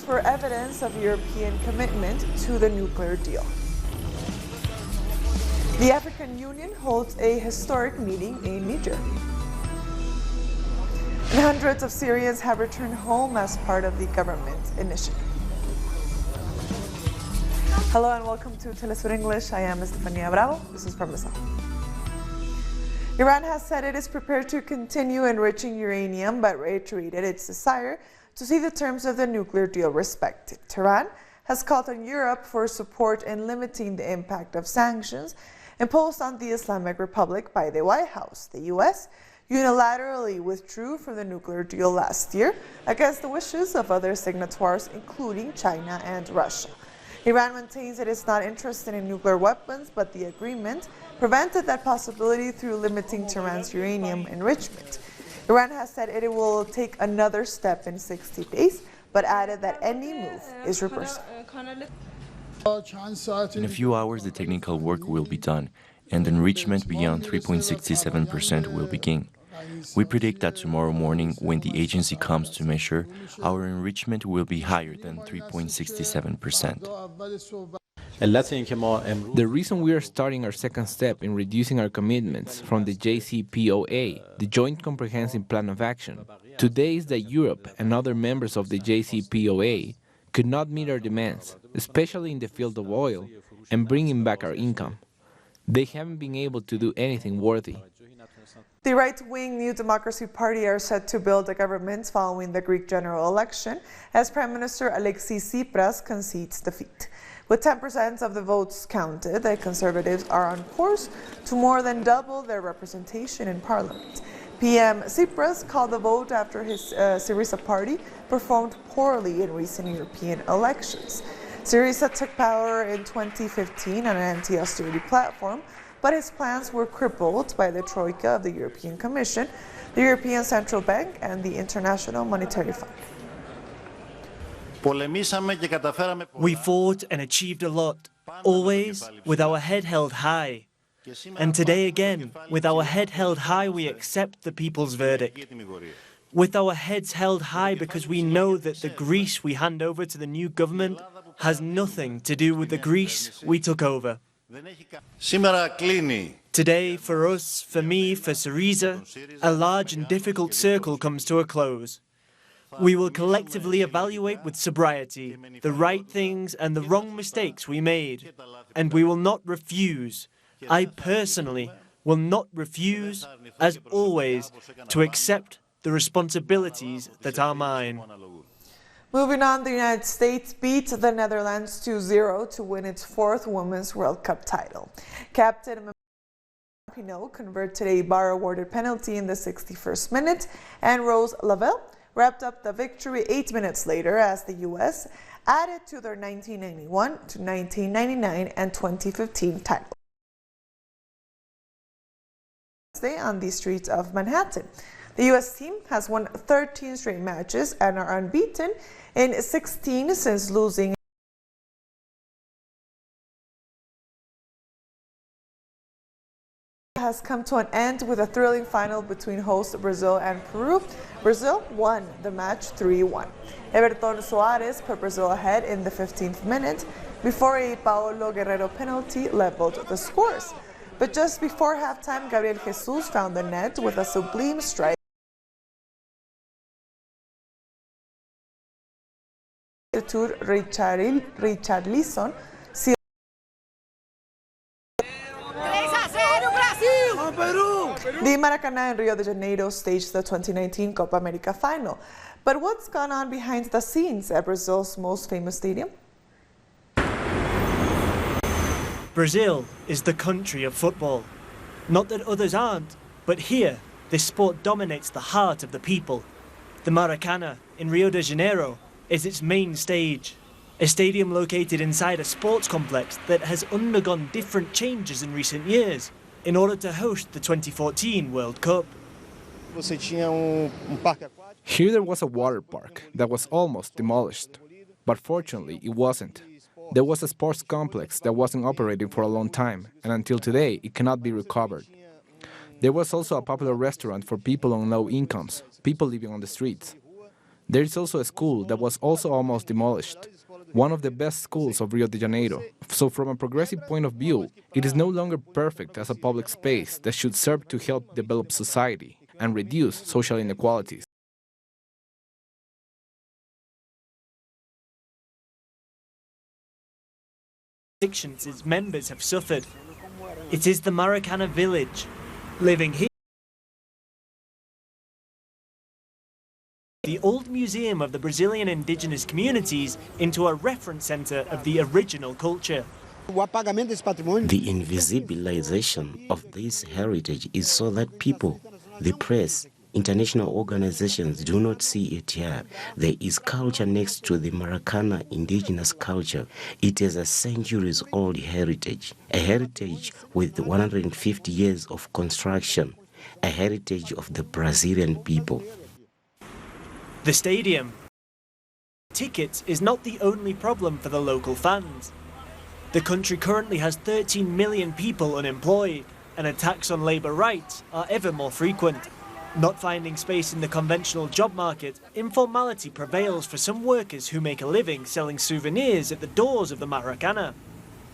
for evidence of European commitment to the nuclear deal. The African Union holds a historic meeting in Niger. And hundreds of Syrians have returned home as part of the government initiative. Hello and welcome to Telesur English. I am Estefania Bravo. This is from the South. Iran has said it is prepared to continue enriching uranium, but reiterated its desire to see the terms of the nuclear deal respected. Tehran has called on Europe for support in limiting the impact of sanctions imposed on the Islamic Republic by the White House. The U.S. unilaterally withdrew from the nuclear deal last year against the wishes of other signatories, including China and Russia. Iran maintains it is not interested in nuclear weapons, but the agreement prevented that possibility through limiting Tehran's uranium enrichment. Iran has said it will take another step in 60 days, but added that any move is reversible. In a few hours, the technical work will be done, and enrichment beyond 3.67% will begin. We predict that tomorrow morning, when the agency comes to measure, our enrichment will be higher than 3.67%. The reason we are starting our second step in reducing our commitments from the JCPOA, the Joint Comprehensive Plan of Action, today is that Europe and other members of the JCPOA could not meet our demands, especially in the field of oil, and bringing back our income. They haven't been able to do anything worthy. The right-wing New Democracy Party are set to build a government following the Greek general election as Prime Minister Alexis Tsipras concedes defeat. With 10% of the votes counted, the Conservatives are on course to more than double their representation in Parliament. PM Tsipras called the vote after his Syriza party performed poorly in recent European elections. Syriza took power in 2015 on an anti-austerity platform, but his plans were crippled by the Troika of the European Commission, the European Central Bank, and the International Monetary Fund. We fought and achieved a lot, always with our head held high. And today again, with our head held high, we accept the people's verdict. With our heads held high because we know that the Greece we hand over to the new government has nothing to do with the Greece we took over. Today, for us, for me, for Syriza, a large and difficult circle comes to a close. We will collectively evaluate with sobriety the right things and the wrong mistakes we made, and we will not refuse. I personally will not refuse, as always, to accept the responsibilities that are mine. Moving on, the United States beat the Netherlands 2-0 to win its fourth Women's World Cup title. Captain Pinot converted a bar-awarded penalty in the 61st minute, and Rose Lavelle wrapped up the victory 8 minutes later as the U.S. added to their 1991 to 1999 and 2015 titles. On the streets of Manhattan. The U.S. team has won 13 straight matches and are unbeaten in 16 since losing. Has come to an end with a thrilling final between hosts Brazil and Peru. Brazil won the match 3-1. Everton Soares put Brazil ahead in the 15th minute before a Paolo Guerrero penalty leveled the scores. But just before halftime, Gabriel Jesus found the net with a sublime strike. Richarlison sealed. The Maracanã in Rio de Janeiro staged the 2019 Copa America final. But what's gone on behind the scenes at Brazil's most famous stadium? Brazil is the country of football. Not that others aren't, but here, this sport dominates the heart of the people. The Maracanã in Rio de Janeiro is its main stage, a stadium located inside a sports complex that has undergone different changes in recent years in order to host the 2014 World Cup. Here there was a water park that was almost demolished, but fortunately it wasn't. There was a sports complex that wasn't operating for a long time, and until today it cannot be recovered. There was also a popular restaurant for people on low incomes, people living on the streets. There is also a school that was also almost demolished, one of the best schools of Rio de Janeiro. So from a progressive point of view, it is no longer perfect as a public space that should serve to help develop society and reduce social inequalities. Its members have suffered. It is the Maracana village. Living here, the old museum of the Brazilian indigenous communities into a reference center of the original culture. The invisibilization of this heritage is so that people, the press, international organizations do not see it here. There is culture next to the Maracana indigenous culture. It is a centuries-old heritage, a heritage with 150 years of construction, a heritage of the Brazilian people. The stadium. Tickets is not the only problem for the local fans. The country currently has 13 million people unemployed, and attacks on labour rights are ever more frequent. Not finding space in the conventional job market, informality prevails for some workers who make a living selling souvenirs at the doors of the Maracana.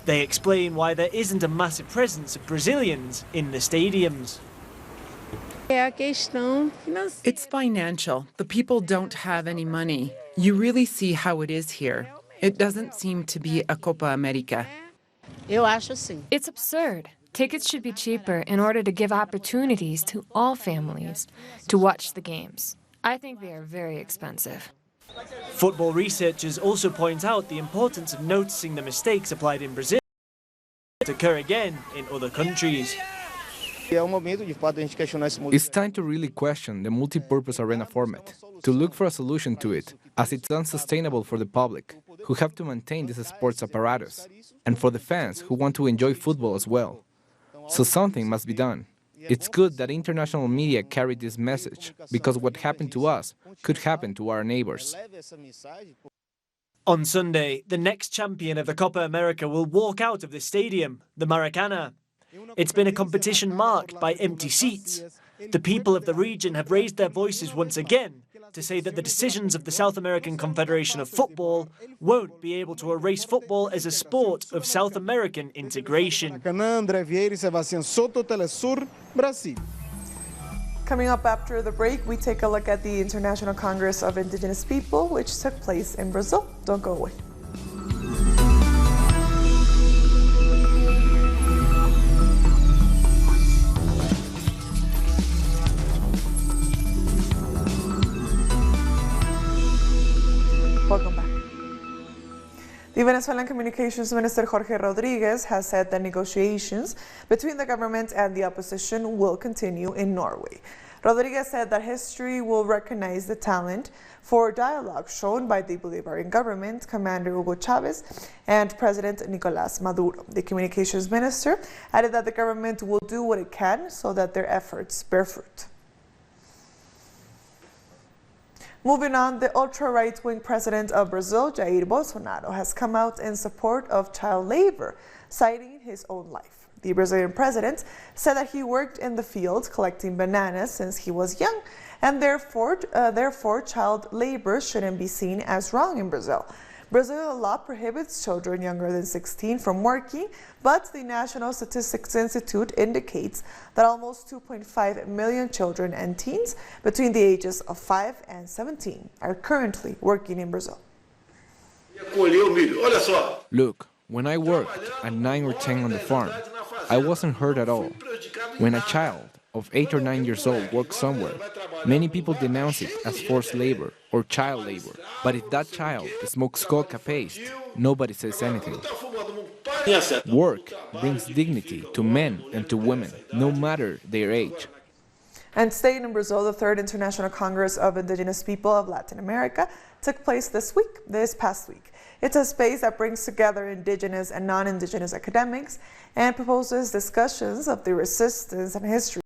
They explain why there isn't a massive presence of Brazilians in the stadiums. It's financial. The people don't have any money. You really see how it is here. It doesn't seem to be a Copa America. It's absurd. Tickets should be cheaper in order to give opportunities to all families to watch the games. I think they are very expensive. Football researchers also point out the importance of noticing the mistakes applied in Brazil to occur again in other countries. It's time to really question the multi-purpose arena format, to look for a solution to it, as it's unsustainable for the public, who have to maintain this sports apparatus, and for the fans who want to enjoy football as well. So something must be done. It's good that international media carried this message, because what happened to us could happen to our neighbors. On Sunday, the next champion of the Copa America will walk out of the stadium, the Maracana. It's been a competition marked by empty seats. The people of the region have raised their voices once again to say that the decisions of the South American Confederation of Football won't be able to erase football as a sport of South American integration. Coming up after the break, we take a look at the International Congress of Indigenous People, which took place in Brazil. Don't go away. Welcome back. The Venezuelan Communications Minister Jorge Rodriguez has said that negotiations between the government and the opposition will continue in Norway. Rodriguez said that history will recognize the talent for dialogue shown by the Bolivarian government, Commander Hugo Chavez, and President Nicolás Maduro. The communications minister added that the government will do what it can so that their efforts bear fruit. Moving on, the ultra-right-wing president of Brazil, Jair Bolsonaro, has come out in support of child labor, citing his own life. The Brazilian president said that he worked in the field collecting bananas since he was young, and therefore child labor shouldn't be seen as wrong in Brazil. Brazilian law prohibits children younger than 16 from working, but the National Statistics Institute indicates that almost 2.5 million children and teens between the ages of 5 and 17 are currently working in Brazil. Look, when I worked at 9 or 10 on the farm, I wasn't hurt at all. When a child of 8 or 9 years old works somewhere, many people denounce it as forced labor or child labor. But if that child smokes coca paste, nobody says anything. Work brings dignity to men and to women, no matter their age. And staying in Brazil, the third International Congress of Indigenous People of Latin America took place this past week. It's a space that brings together indigenous and non-indigenous academics and proposes discussions of the resistance and history.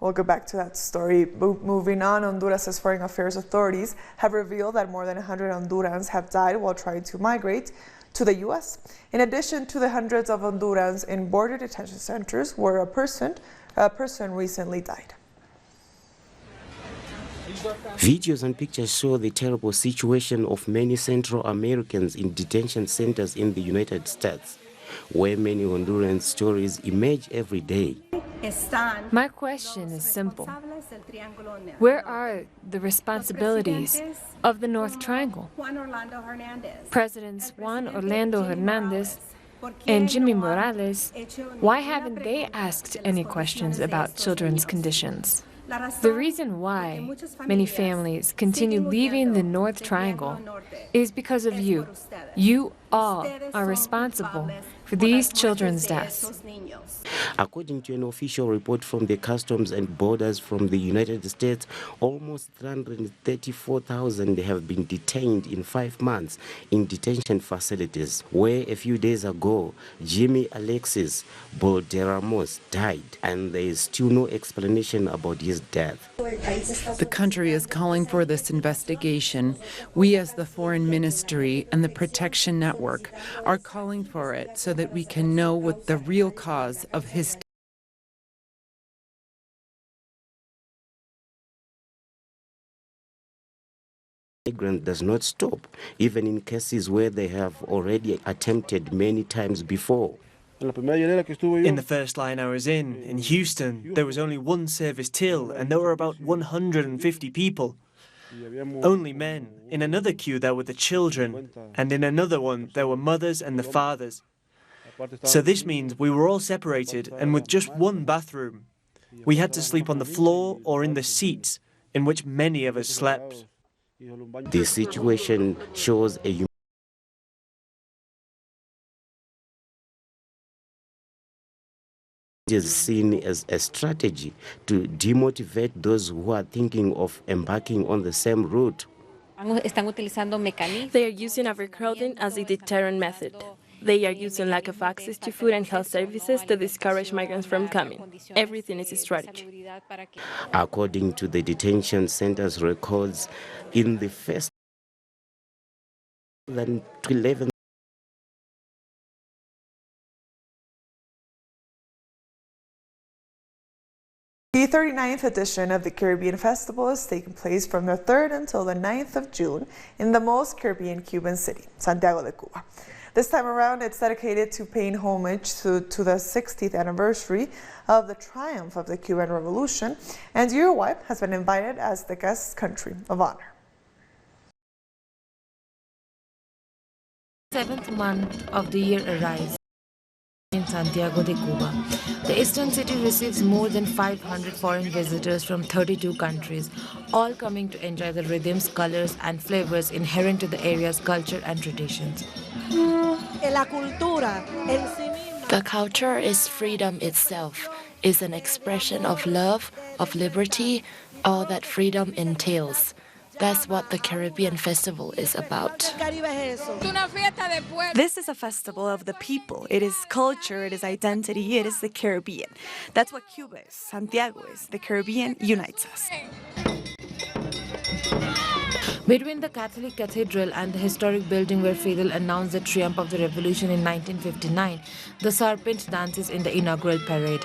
We'll go back to that story. Moving on, Honduras' foreign affairs authorities have revealed that more than 100 Hondurans have died while trying to migrate to the U.S. In addition to the hundreds of Hondurans in border detention centers where a person recently died. Videos and pictures show the terrible situation of many Central Americans in detention centers in the United States, where many Honduran stories emerge every day. My question is simple. Where are the responsibilities of the North Triangle? Presidents Juan Orlando Hernandez and Jimmy Morales, why haven't they asked any questions about children's conditions? The reason why many families continue leaving the North Triangle is because of you. You all are responsible for these children's deaths. According to an official report from the Customs and Borders from the United States, almost 334,000 have been detained in 5 months in detention facilities, where a few days ago, Jimmy Alexis Tsipras died, and there is still no explanation about his death. The country is calling for this investigation. We, as the Foreign Ministry and the Protection Network, are calling for it so that we can know what the real cause of his Migrant does not stop, even in cases where they have already attempted many times before. In the first line I was in Houston, there was only one service till, and there were about 150 people. Only men. In another queue there were the children, and in another one there were mothers and the fathers. So this means we were all separated and with just one bathroom. We had to sleep on the floor or in the seats, in which many of us slept. The situation shows a is seen as a strategy to demotivate those who are thinking of embarking on the same route. They are using overcrowding as a deterrent method. They are using lack of access to food and health services to discourage migrants from coming. Everything is a strategy. According to the detention center's records, in the first than 11 The 39th edition of the Caribbean Festival is taking place from the 3rd until the 9th of June in the most Caribbean Cuban city, Santiago de Cuba. This time around, it's dedicated to paying homage to the 60th anniversary of the triumph of the Cuban Revolution, and Uruguay has been invited as the guest country of honor. 7th month of the year arrives in Santiago de Cuba. The eastern city receives more than 500 foreign visitors from 32 countries, all coming to enjoy the rhythms, colors and flavors inherent to the area's culture and traditions. The culture is freedom itself, is an expression of love, of liberty, all that freedom entails. That's what the Caribbean Festival is about. This is a festival of the people. It is culture, it is identity, it is the Caribbean. That's what Cuba is, Santiago is. The Caribbean unites us. Between the Catholic Cathedral and the historic building where Fidel announced the triumph of the revolution in 1959, the serpent dances in the inaugural parade.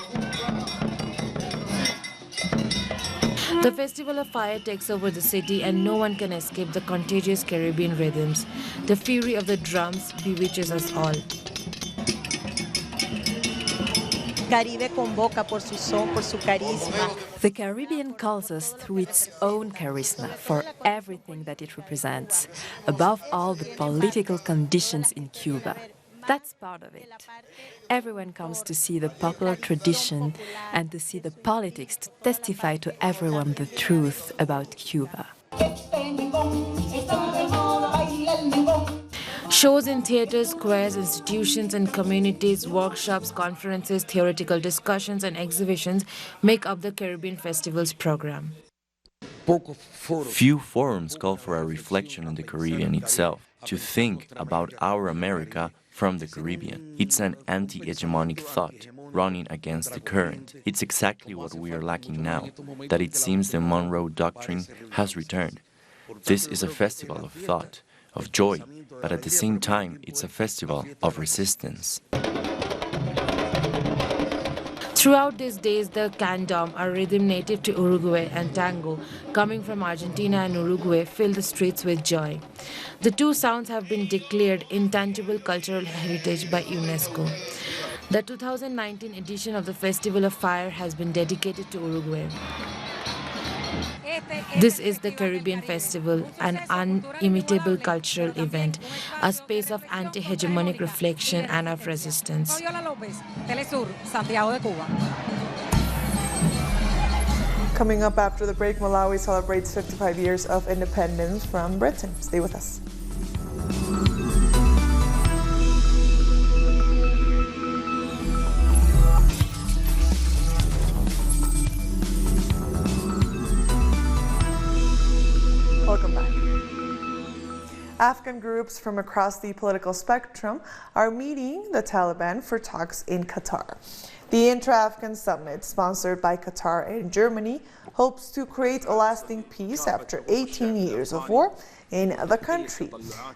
The Festival of Fire takes over the city and no one can escape the contagious Caribbean rhythms. The fury of the drums bewitches us all. The Caribbean calls us through its own charisma for everything that it represents, above all the political conditions in Cuba. That's part of it. Everyone comes to see the popular tradition and to see the politics to testify to everyone the truth about Cuba. Shows in theaters, squares, institutions and communities, workshops, conferences, theoretical discussions and exhibitions make up the Caribbean Festival's program. Few forums call for a reflection on the Caribbean itself, to think about our America from the Caribbean. It's an anti-hegemonic thought. running against the current. It's exactly what we are lacking now, that it seems the Monroe Doctrine has returned. This is a festival of thought, of joy, but at the same time, it's a festival of resistance. Throughout these days, the candombe, a rhythm native to Uruguay, and tango, coming from Argentina and Uruguay, fill the streets with joy. The two sounds have been declared intangible cultural heritage by UNESCO. The 2019 edition of the Festival of Fire has been dedicated to Uruguay. This is the Caribbean Festival, an unimitable cultural event, a space of anti-hegemonic reflection and of resistance. Coming up after the break, Malawi celebrates 55 years of independence from Britain. Stay with us. Welcome back. Afghan groups from across the political spectrum are meeting the Taliban for talks in Qatar. The Intra-Afghan Summit, sponsored by Qatar and Germany, hopes to create a lasting peace after 18 years of war in the country.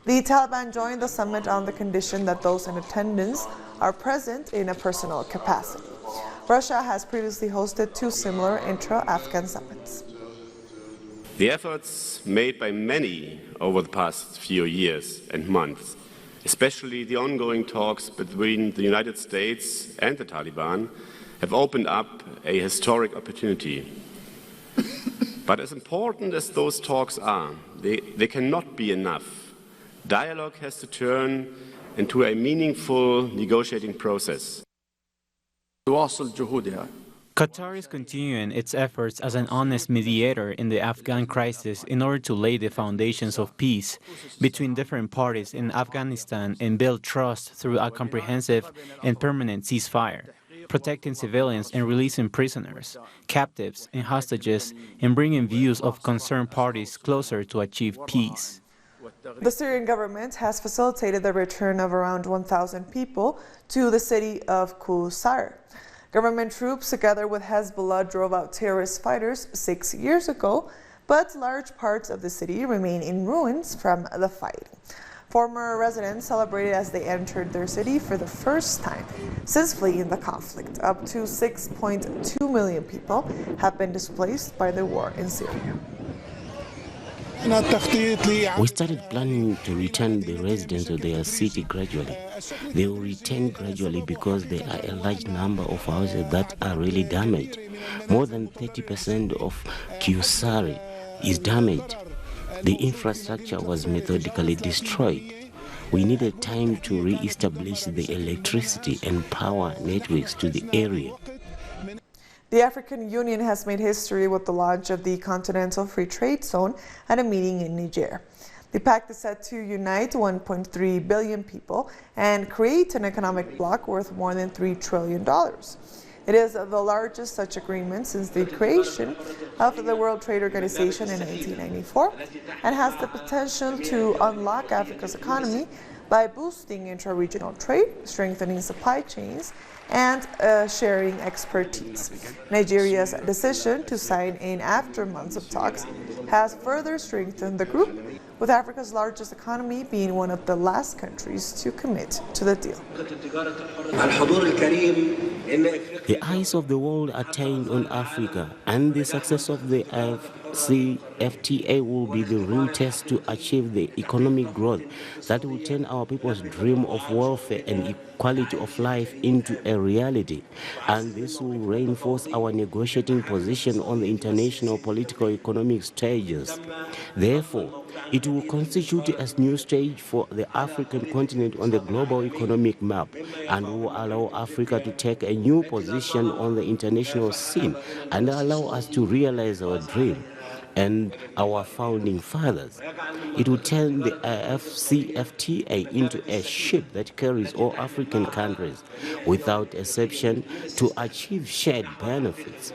The Taliban joined the summit on the condition that those in attendance are present in a personal capacity. Russia has previously hosted two similar intra-Afghan summits. The efforts made by many over the past few years and months, especially the ongoing talks between the United States and the Taliban, have opened up a historic opportunity. But as important as those talks are, they cannot be enough. Dialogue has to turn into a meaningful negotiating process. Qatar is continuing its efforts as an honest mediator in the Afghan crisis in order to lay the foundations of peace between different parties in Afghanistan and build trust through a comprehensive and permanent ceasefire, protecting civilians and releasing prisoners, captives, and hostages, and bringing views of concerned parties closer to achieve peace. The Syrian government has facilitated the return of around 1,000 people to the city of Qusayr. Government troops, together with Hezbollah, drove out terrorist fighters 6 years ago, but large parts of the city remain in ruins from the fight. Former residents celebrated as they entered their city for the first time since fleeing the conflict. Up to 6.2 million people have been displaced by the war in Syria. We started planning to return the residents to their city gradually. They will return gradually because there are a large number of houses that are really damaged. More than 30% of Qusayr is damaged. The infrastructure was methodically destroyed. We needed time to re-establish the electricity and power networks to the area. The African Union has made history with the launch of the Continental Free Trade Zone at a meeting in Niger. The pact is set to unite 1.3 billion people and create an economic bloc worth more than $3 trillion. It is the largest such agreement since the creation of the World Trade Organization in 1994 and has the potential to unlock Africa's economy by boosting intra-regional trade, strengthening supply chains, and sharing expertise. Nigeria's decision to sign in after months of talks has further strengthened the group, with Africa's largest economy being one of the last countries to commit to the deal. The eyes of the world are turned on Africa, and the success of the FTA will be the real test to achieve the economic growth that will turn our people's dream of welfare and equality of life into a reality. And this will reinforce our negotiating position on the international political economic stages. Therefore, it will constitute a new stage for the African continent on the global economic map and will allow Africa to take a new position on the international scene and allow us to realize our dream and our founding fathers. It will turn the FTA into a ship that carries all African countries without exception to achieve shared benefits.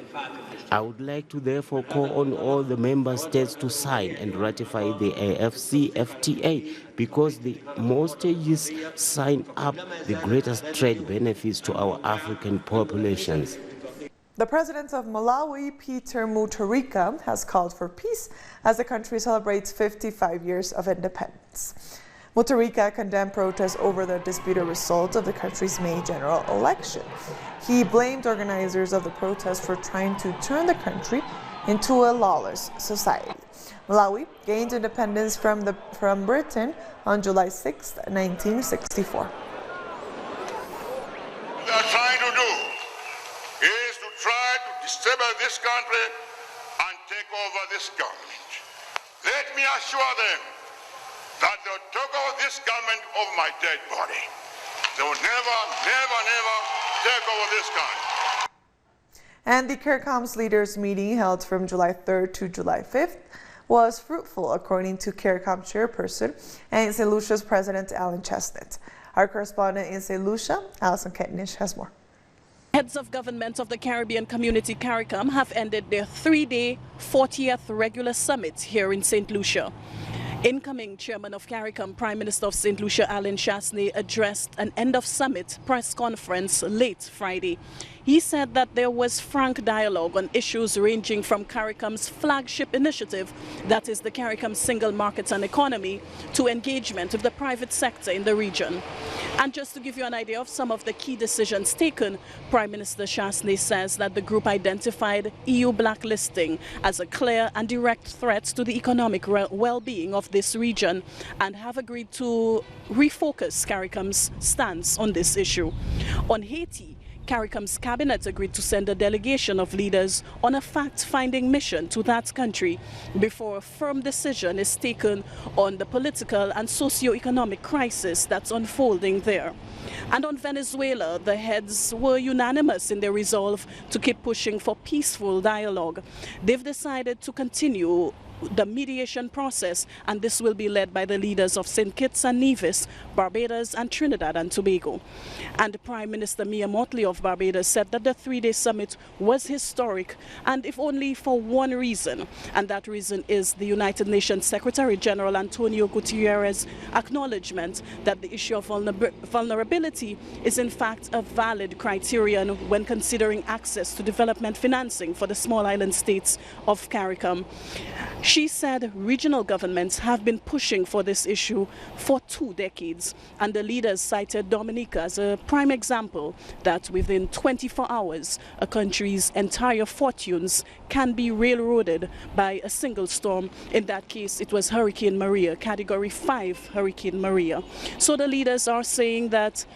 I would like to therefore call on all the member states to sign and ratify the AFCFTA because the more states sign up, the greatest trade benefits to our African populations. The president of Malawi, Peter Mutharika, has called for peace as the country celebrates 55 years of independence. Mutharika condemned protests over the disputed result of the country's May general election. He blamed organizers of the protest for trying to turn the country into a lawless society. Malawi gained independence from Britain on July 6, 1964. What they are trying to do is to try to destabilize this country and take over this government. Let me assure them that they'll take over this government over my dead body. They will never, never, never take over this country. And the CARICOM's leaders meeting held from July 3rd to July 5th was fruitful, according to CARICOM chairperson and St. Lucia's president, Alan Chestnut. Our correspondent in St. Lucia, Alison Ketnish, has more. Heads of government of the Caribbean Community CARICOM have ended their three-day 40th regular summit here in St. Lucia. Incoming chairman of CARICOM, Prime Minister of St. Lucia, Alan Chestnut, addressed an end-of-summit press conference late Friday. He said that there was frank dialogue on issues ranging from CARICOM's flagship initiative, that is the CARICOM Single Market and Economy, to engagement with the private sector in the region. And just to give you an idea of some of the key decisions taken, Prime Minister Chestnut says that the group identified EU blacklisting as a clear and direct threat to the economic well-being of this region and have agreed to refocus CARICOM's stance on this issue. On Haiti, CARICOM's cabinet agreed to send a delegation of leaders on a fact-finding mission to that country before a firm decision is taken on the political and socio-economic crisis that's unfolding there. And on Venezuela, the heads were unanimous in their resolve to keep pushing for peaceful dialogue. They've decided to continue the mediation process, and this will be led by the leaders of St. Kitts and Nevis, Barbados and Trinidad and Tobago. And Prime Minister Mia Mottley of Barbados said that the three-day summit was historic, and if only for one reason, and that reason is the United Nations Secretary General Antonio Guterres' acknowledgement that the issue of vulnerability is in fact a valid criterion when considering access to development financing for the small island states of CARICOM. She said regional governments have been pushing for this issue for 2 decades, and the leaders cited Dominica as a prime example that within 24 hours, a country's entire fortunes can be railroaded by a single storm. In that case, it was Hurricane Maria, Category 5 Hurricane Maria. So the leaders are saying that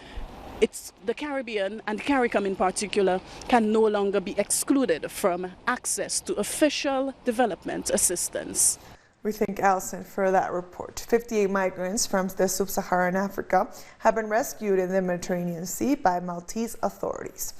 it's the Caribbean, and CARICOM in particular, can no longer be excluded from access to official development assistance. We thank Alison for that report. 58 migrants from the sub-Saharan Africa have been rescued in the Mediterranean Sea by Maltese authorities.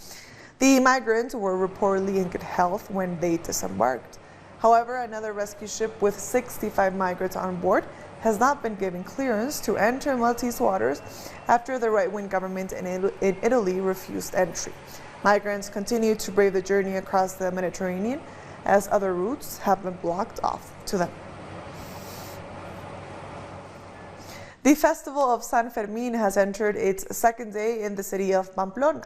The migrants were reportedly in good health when they disembarked. However, another rescue ship with 65 migrants on board has not been given clearance to enter Maltese waters after the right-wing government in Italy refused entry. Migrants continue to brave the journey across the Mediterranean as other routes have been blocked off to them. The festival of San Fermin has entered its second day in the city of Pamplona.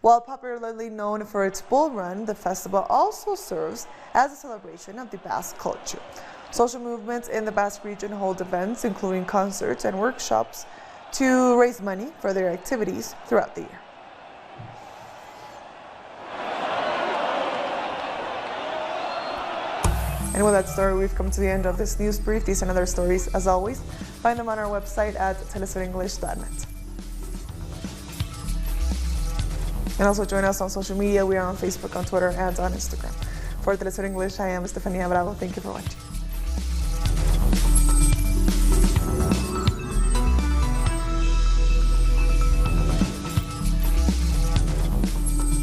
While popularly known for its bull run, the festival also serves as a celebration of the Basque culture. Social movements in the Basque region hold events, including concerts and workshops, to raise money for their activities throughout the year. And with that story, we've come to the end of this news brief. These and other stories, as always, find them on our website at telesurenglish.net. And also join us on social media. We are on Facebook, on Twitter, and on Instagram. For Telesur English, I am Estefania Bravo. Thank you for watching.